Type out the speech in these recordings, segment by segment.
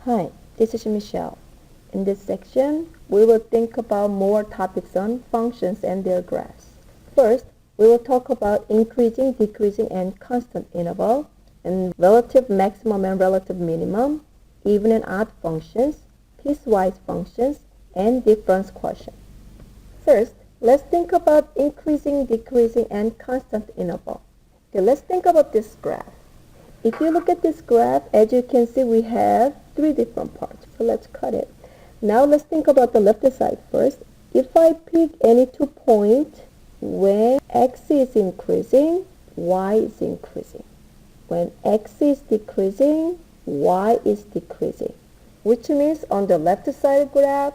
Hi, this is Michelle. In this section, we will think about more topics on functions and their graphs. First, we will talk about increasing, decreasing, and constant interval, and relative maximum and relative minimum, even and odd functions, piecewise functions, and difference quotient. First, let's think about increasing, decreasing, and constant interval. Okay, let's think about this graph. If you look at this graph, as you can see, we have three different parts. So let's cut it. Now let's think about the left side first. If I pick any 2 points, when x is increasing, y is increasing. When x is decreasing, y is decreasing. Which means on the left side graph,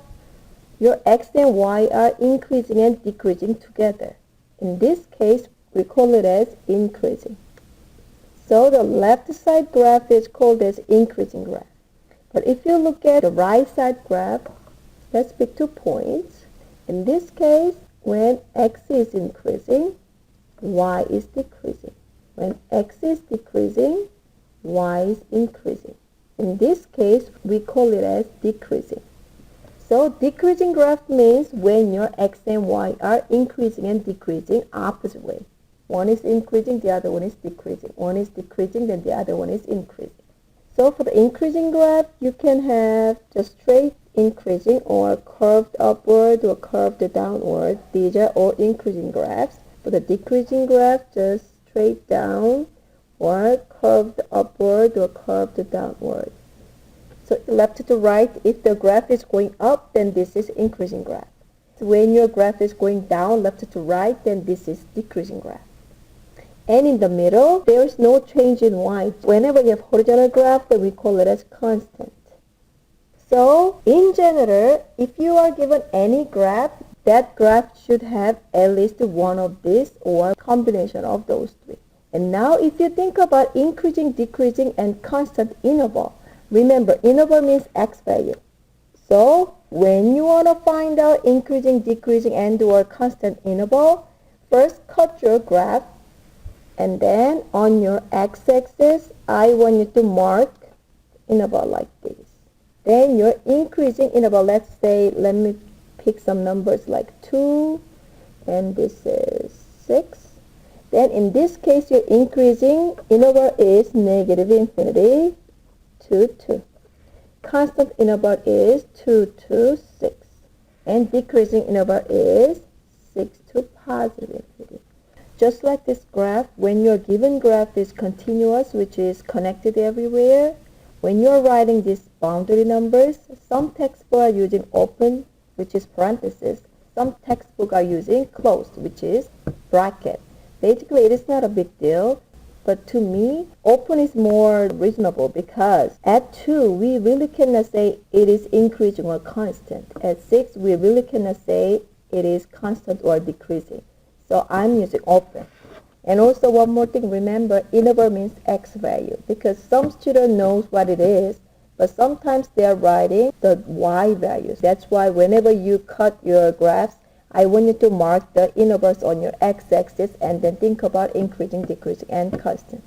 your x and y are increasing and decreasing together. In this case, we call it as increasing. So the left side graph is called as increasing graph. But if you look at the right side graph, let's pick 2 points. In this case, when x is increasing, y is decreasing. When x is decreasing, y is increasing. In this case, we call it as decreasing. So decreasing graph means when your x and y are increasing and decreasing opposite way. One is increasing, the other one is decreasing. One is decreasing, then the other one is increasing. So for the increasing graph, you can have just straight increasing or curved upward or curved downward. These are all increasing graphs. For the decreasing graph, just straight down or curved upward or curved downward. So left to right, if the graph is going up, then this is increasing graph. So when your graph is going down left to right, then this is decreasing graph. And in the middle, there is no change in y. Whenever you have horizontal graph, then we call it as constant. So in general, if you are given any graph, that graph should have at least one of these or combination of those three. And now if you think about increasing, decreasing, and constant interval, remember interval means x value. So when you want to find out increasing, decreasing, and or constant interval, first cut your graph. And then on your x-axis, I want you to mark interval like this. Then your increasing interval, let's say, let me pick some numbers like 2, and this is 6. Then in this case, your increasing interval is negative infinity to 2. Constant interval is 2 to 6. And decreasing interval is 6 to positive infinity. Just like this graph, when your given graph is continuous, which is connected everywhere, when you're writing these boundary numbers, some textbooks are using open, which is parenthesis. Some textbooks are using closed, which is bracket. Basically, it is not a big deal, but to me, open is more reasonable because at 2, we really cannot say it is increasing or constant. At 6, we really cannot say it is constant or decreasing. So I'm using open. And also one more thing, remember interval means x value because some student knows what it is, but sometimes they are writing the y values. That's why whenever you cut your graphs, I want you to mark the intervals on your x-axis and then think about increasing, decreasing, and constant.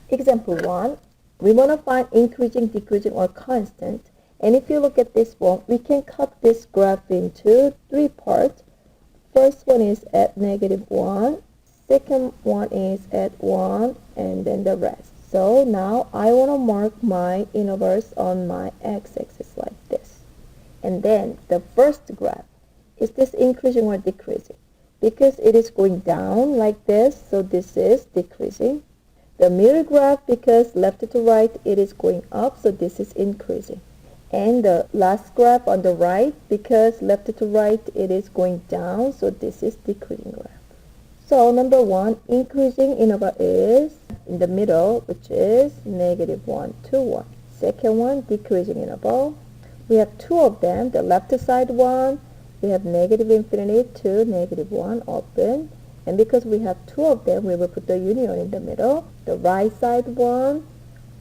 Example 1, we want to find increasing, decreasing, or constant. And if you look at this one, we can cut this graph into 3 parts. First one is at -1, second one is at 1, and then the rest. So now I want to mark my intervals on my x-axis like this. And then the first graph, is this increasing or decreasing? Because it is going down like this, so this is decreasing. The middle graph, because left to right, it is going up, so this is increasing. And the last graph on the right, because left to right, it is going down, so this is decreasing graph. So number 1, increasing interval is in the middle, which is -1 to 1. Second one, decreasing interval. We have 2 of them. The left side one, we have negative infinity to -1 open. And because we have 2 of them, we will put the union in the middle. The right side one,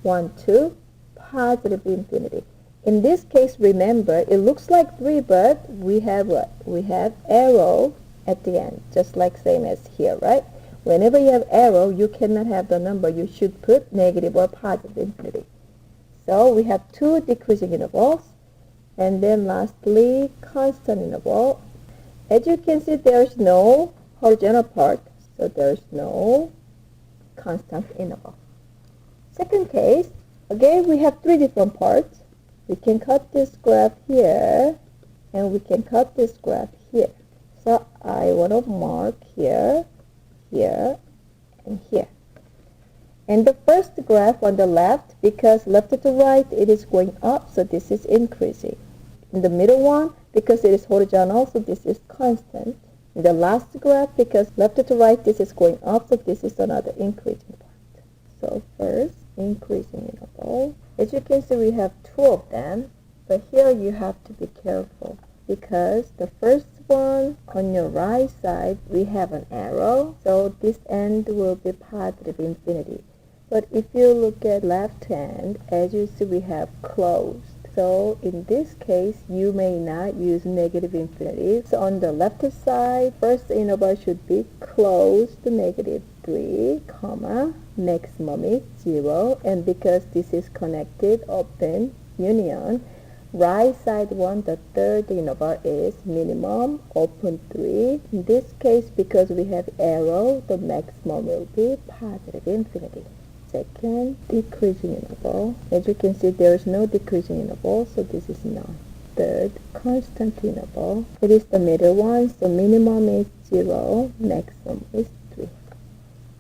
1 to positive infinity. In this case, remember, it looks like 3, but we have what? We have arrow at the end, just like same as here, right? Whenever you have arrow, you cannot have the number. You should put negative or positive infinity. So we have two decreasing intervals. And then lastly, constant interval. As you can see, there's no horizontal part, so there's no constant interval. Second case, again, we have three different parts. We can cut this graph here, and we can cut this graph here. So I want to mark here, here, and here. And the first graph on the left, because left to right, it is going up, so this is increasing. In the middle one, because it is horizontal, so this is constant. In the last graph, because left to right, this is going up, so this is another increasing part. So first, increasing interval. As you can see, we have two of them, but here you have to be careful because the first one on your right side, we have an arrow, so this end will be positive infinity. But if you look at left hand, as you see, we have closed. So in this case, you may not use negative infinity. So on the left side, first interval should be closed -3, comma, maximum is 0. And because this is connected, open, union, right side one, the third interval is minimum, open 3. In this case, because we have arrow, the maximum will be positive infinity. Second, decreasing interval. As you can see, there is no decreasing interval, so this is none. Third, constant interval. It is the middle one, so minimum is 0, maximum is